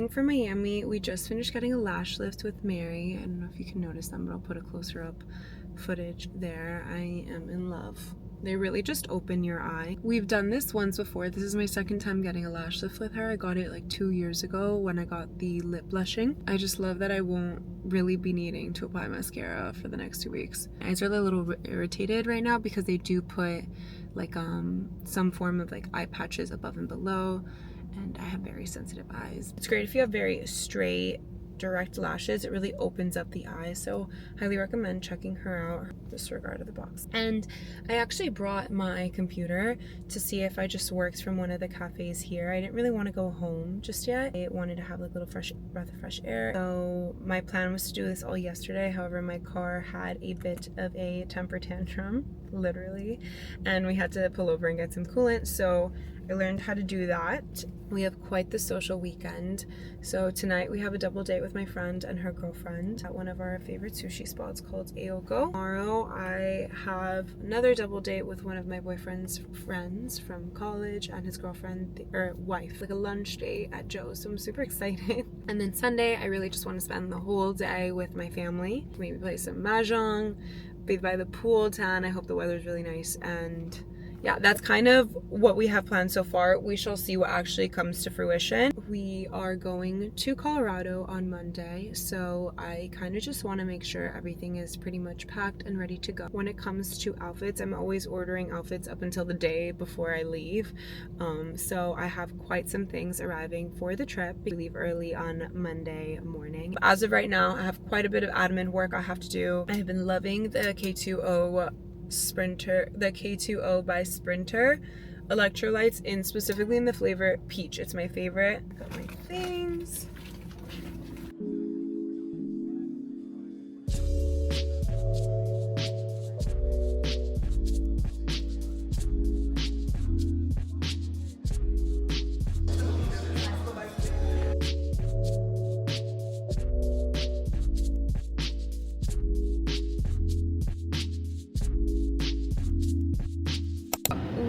leaving for Miami. We just finished getting a lash lift with Mary. I don't know if you can notice them, but I'll put a closer up footage there. I am in love. They really just open your eye. We've done this once before. This is my second time getting a lash lift with her. I got it like 2 years ago when I got the lip blushing. I just love that I won't really be needing to apply mascara for the next 2 weeks. My eyes are a little irritated right now because they do put like some form of like eye patches above and below, and I have very sensitive eyes. It's great if you have very straight, direct lashes. It really opens up the eye, so highly recommend checking her out. Disregard of the box. And I actually brought my computer to see if I just worked from one of the cafes here. I didn't really want to go home just yet. I wanted to have like a little fresh breath of fresh air, so my plan was to do this all yesterday. However, my car had a bit of a temper tantrum, literally, and we had to pull over and get some coolant, so I learned how to do that. We have quite the social weekend. So tonight we have a double date with my friend and her girlfriend at one of our favorite sushi spots called Ayoko. Tomorrow I have another double date with one of my boyfriend's friends from college and his girlfriend, or wife, like a lunch date at Joe's. So I'm super excited. And then Sunday I really just want to spend the whole day with my family. Maybe play some mahjong, be by the pool, tan. I hope the weather's really nice, and yeah, that's kind of what we have planned so far. We shall see what actually comes to fruition. We are going to Colorado on Monday, so I kind of just want to make sure everything is pretty much packed and ready to go. When it comes to outfits, I'm always ordering outfits up until the day before I leave. So I have quite some things arriving for the trip. We leave early on Monday morning. As of right now, I have quite a bit of admin work I have to do. I have been loving the K2O Sprinter, the K2O by Sprinter electrolytes, in specifically in the flavor peach. It's my favorite. Got my things.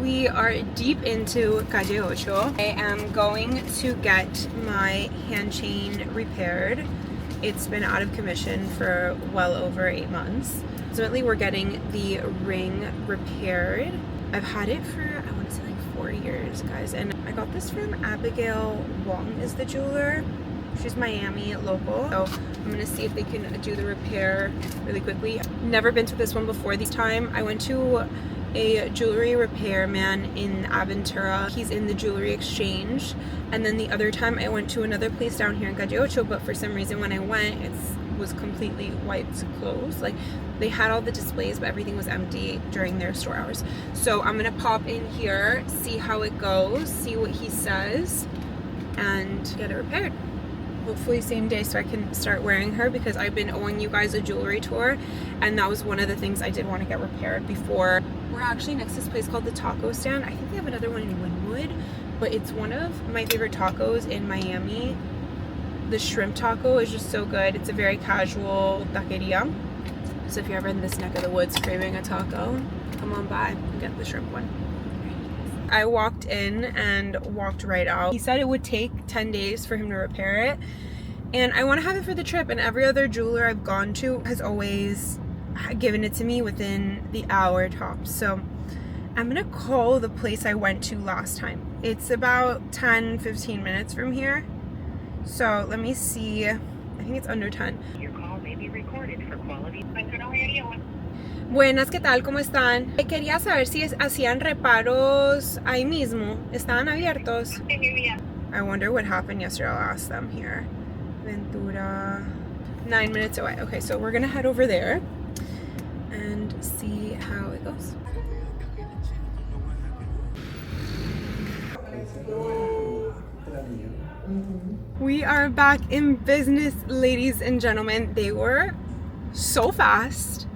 We are deep into Calle Ocho. I am going to get my hand chain repaired. It's been out of commission for well over 8 months. Ultimately, we're getting the ring repaired. I've had it for, I want to say like 4 years, guys. And I got this from Abigail Wong is the jeweler. She's Miami local. So I'm gonna see if they can do the repair really quickly. Never been to this one before. This time I went to a jewelry repairman in Aventura. He's in the jewelry exchange. And then the other time I went to another place down here in Calle Ocho, but for some reason when I went, it was completely wiped closed. Like they had all the displays, but everything was empty during their store hours. So I'm gonna pop in here, see how it goes, see what he says, and get it repaired. Hopefully same day so I can start wearing her, because I've been owing you guys a jewelry tour, and that was one of the things I did want to get repaired before. We're actually next to this place called the Taco Stand. I think they have another one in Wynwood, but it's one of my favorite tacos in Miami. The shrimp taco is just so good. It's a very casual taqueria. So if you're ever in this neck of the woods craving a taco, come on by and get the shrimp one. I walked in and walked right out. He said it would take 10 days for him to repair it, and I want to have it for the trip, and every other jeweler I've gone to has always given it to me within the hour tops. So I'm gonna call the place I went to last time. It's about 10-15 minutes from here, so let me see. I think it's under 10. Your call may be recorded for quality. Buenas, ¿qué tal? ¿Cómo están? Quería saber si hacían reparos ahí mismo. ¿Estaban abiertos? I wonder what happened yesterday. I'll ask them here. Ventura, 9 minutes away. Okay, so we're gonna head over there and see how it goes. We are back in business, ladies and gentlemen. They were so fast,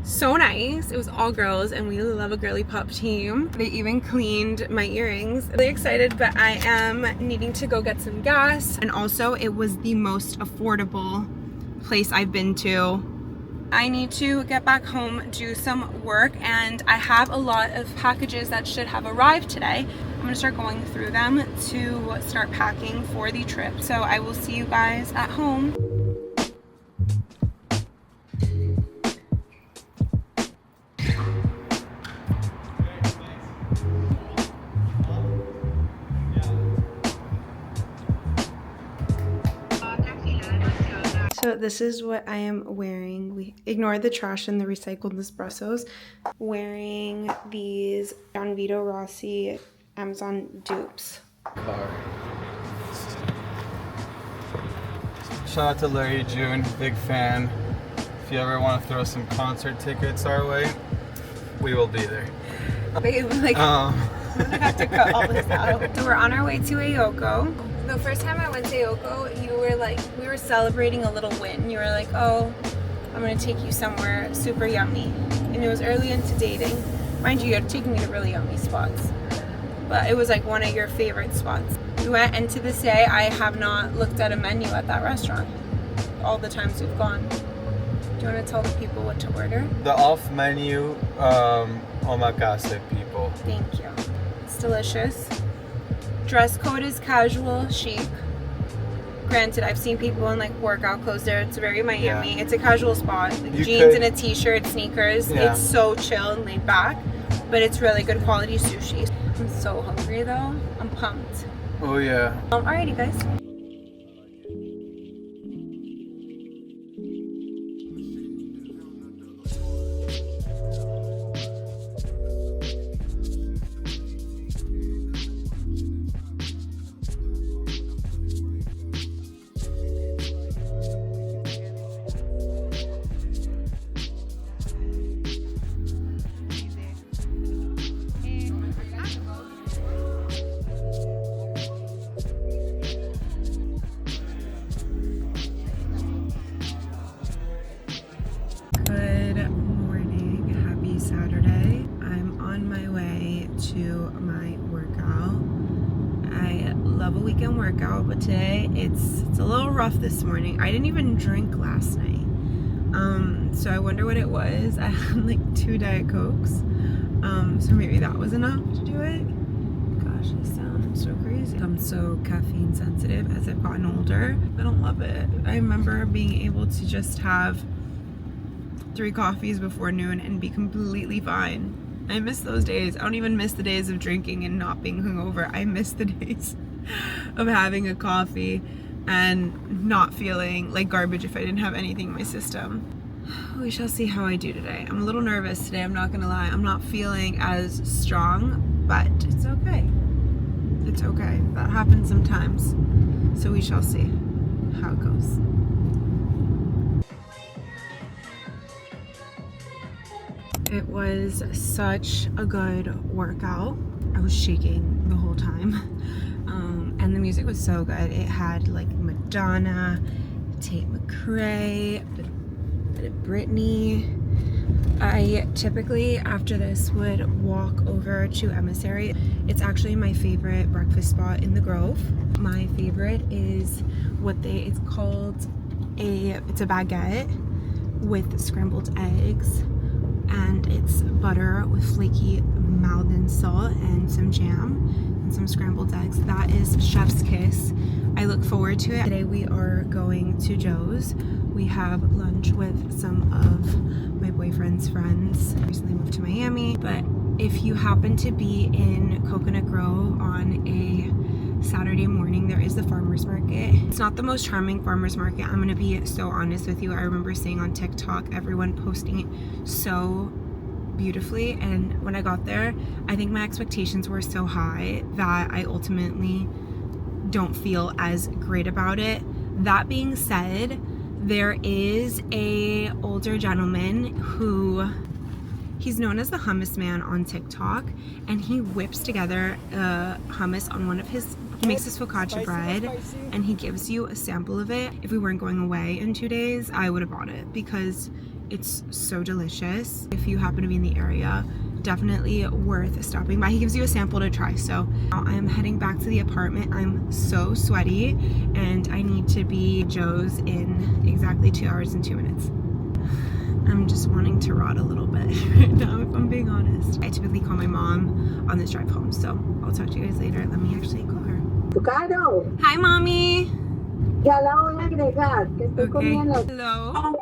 so nice. It was all girls, and we love a girly pop team. They even cleaned my earrings. Really excited, but I am needing to go get some gas. And also, it was the most affordable place I've been to I need to get back home, do some work, and I have a lot of packages that should have arrived today. I'm gonna start going through them to start packing for the trip. So I will see you guys at home. So this is what I am wearing. We ignored the trash and the recycled espressos. Wearing these John Vito Rossi Amazon dupes. Shout out to Larry June, big fan. If you ever want to throw some concert tickets our way, we will be there. Babe, like, I'm gonna have to cut all this out. So we're on our way to Ayoko. The first time I went to Ayoko, you were like, we were celebrating a little win. You were like, oh, I'm gonna take you somewhere super yummy. And it was early into dating. Mind you, you're taking me to really yummy spots. But it was like one of your favorite spots. We went, and to this day, I have not looked at a menu at that restaurant. All the times we've gone. Do you want to tell the people what to order? The off-menu Omakase people. Thank you. It's delicious. Dress code is casual, chic. Granted, I've seen people in like workout clothes there. It's very Miami. Yeah. It's a casual spot. Like jeans and a t-shirt, sneakers. Yeah. It's so chill and laid back, but it's really good quality sushi. I'm so hungry though. I'm pumped. Oh yeah. Alrighty guys. Saturday. I'm on my way to my workout. I love a weekend workout, but today it's a little rough this morning. I didn't even drink last night. So I wonder what it was. I had like 2 Diet Cokes. So maybe that was enough to do it. Gosh, I sound so crazy. I'm so caffeine sensitive as I've gotten older. I don't love it. I remember being able to just have 3 coffees before noon and be completely fine. I miss those days. I don't even miss the days of drinking and not being hungover. I miss the days of having a coffee and not feeling like garbage if I didn't have anything in my system. We shall see how I do today. I'm a little nervous today, I'm not gonna lie. I'm not feeling as strong, but it's okay. It's okay. That happens sometimes. So we shall see how it goes. It was such a good workout. I was shaking the whole time. And the music was so good. It had like Madonna, Tate McRae, a bit of Britney. I typically, after this, would walk over to Emissary. It's actually my favorite breakfast spot in the Grove. My favorite is it's called it's a baguette with scrambled eggs. And it's butter with flaky Maldon salt and some jam and some scrambled eggs. That is chef's kiss. I look forward to it. Today we are going to Joe's. We have lunch with some of my boyfriend's friends. I recently moved to Miami, but if you happen to be in Coconut Grove on a Saturday morning, there is the farmer's market. It's not the most charming farmer's market. I'm gonna be so honest with you. I remember seeing on TikTok everyone posting it so beautifully, and when I got there, I think my expectations were so high that I ultimately don't feel as great about it. That being said, there is a older gentleman who he's known as the hummus man on TikTok, and he whips together hummus on one of his, he makes this focaccia bread, and he gives you a sample of it. If we weren't going away in 2 days, I would have bought it because it's so delicious. If you happen to be in the area, definitely worth stopping by. He gives you a sample to try. So now I am heading back to the apartment. I'm so sweaty, and I need to be Joe's in exactly 2 hours and 2 minutes. I'm just wanting to rot a little bit right now, if I'm being honest. I typically call my mom on this drive home, so I'll talk to you guys later. Let me actually call her. Caro, Hi, Mommy. ya la voy a agregar, que estoy comiendo. Hello.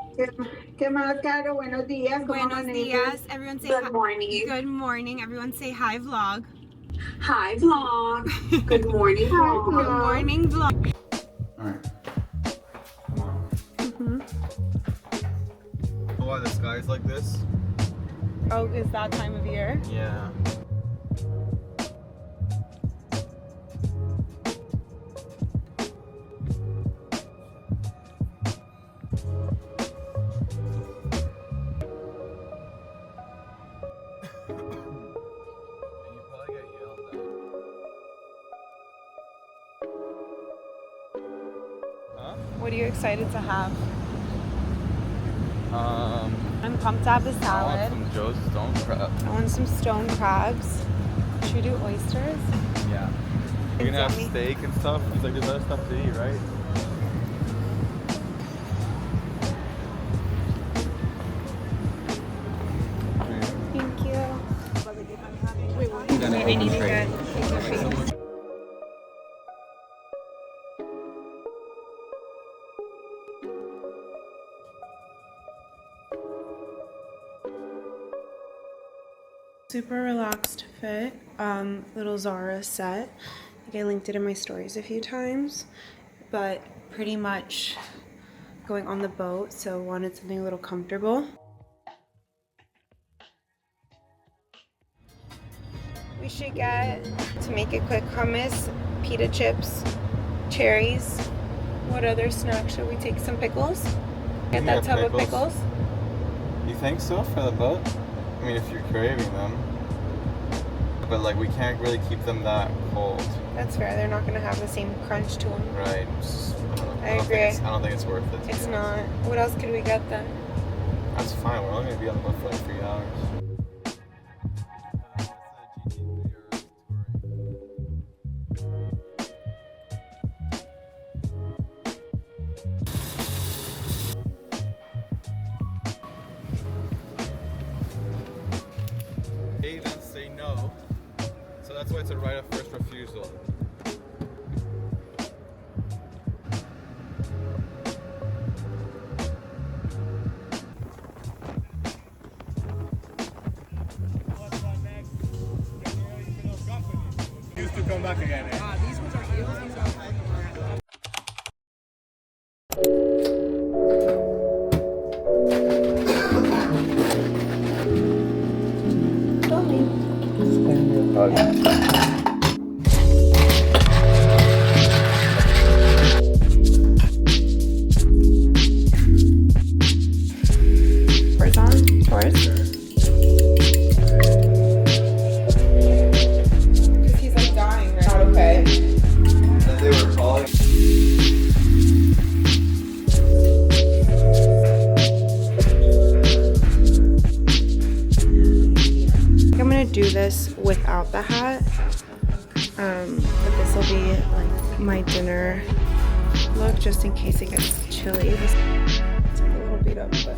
¿Qué más, Caro? Buenos días. ¿Cómo Buenos amaneces? dias. Everyone say Good hi. morning. Good morning. Everyone say hi, vlog. Hi, vlog. Good morning, vlog. Good morning, vlog. Alright. Come on. Oh, why the sky's like this? Oh, is that time of year? Yeah. What are you excited to have? I'm pumped to have the I want salad. some Joe's stone crab. I want some stone crabs. Should we do oysters? Yeah. You're gonna have Yummy. steak and stuff. It's like there's other stuff to eat, right? Thank you. Wait, what? I need to get your face. Super relaxed fit, little Zara set. I think I linked it in my stories a few times, but pretty much going on the boat, so wanted something a little comfortable. We should get, to make it quick, hummus, pita chips, cherries. What other snacks should we take? Some pickles? Get that tub of pickles. You think so for the boat? I mean, if you're craving them. But like, we can't really keep them that cold. That's fair. They're not gonna have the same crunch to them. Right. I agree. I don't think it's worth it. It's not. What else could we get then? That's fine. We're only gonna be on the boat for like 3 hours. They then say no, so that's why it's a right of first refusal. Used to come back again. Where's on? Taurus? Because he's like dying, right? Not okay. And they were calling. I'm gonna do this without the hat, but this will be like my dinner look just in case it gets chilly. It's a little beat up, but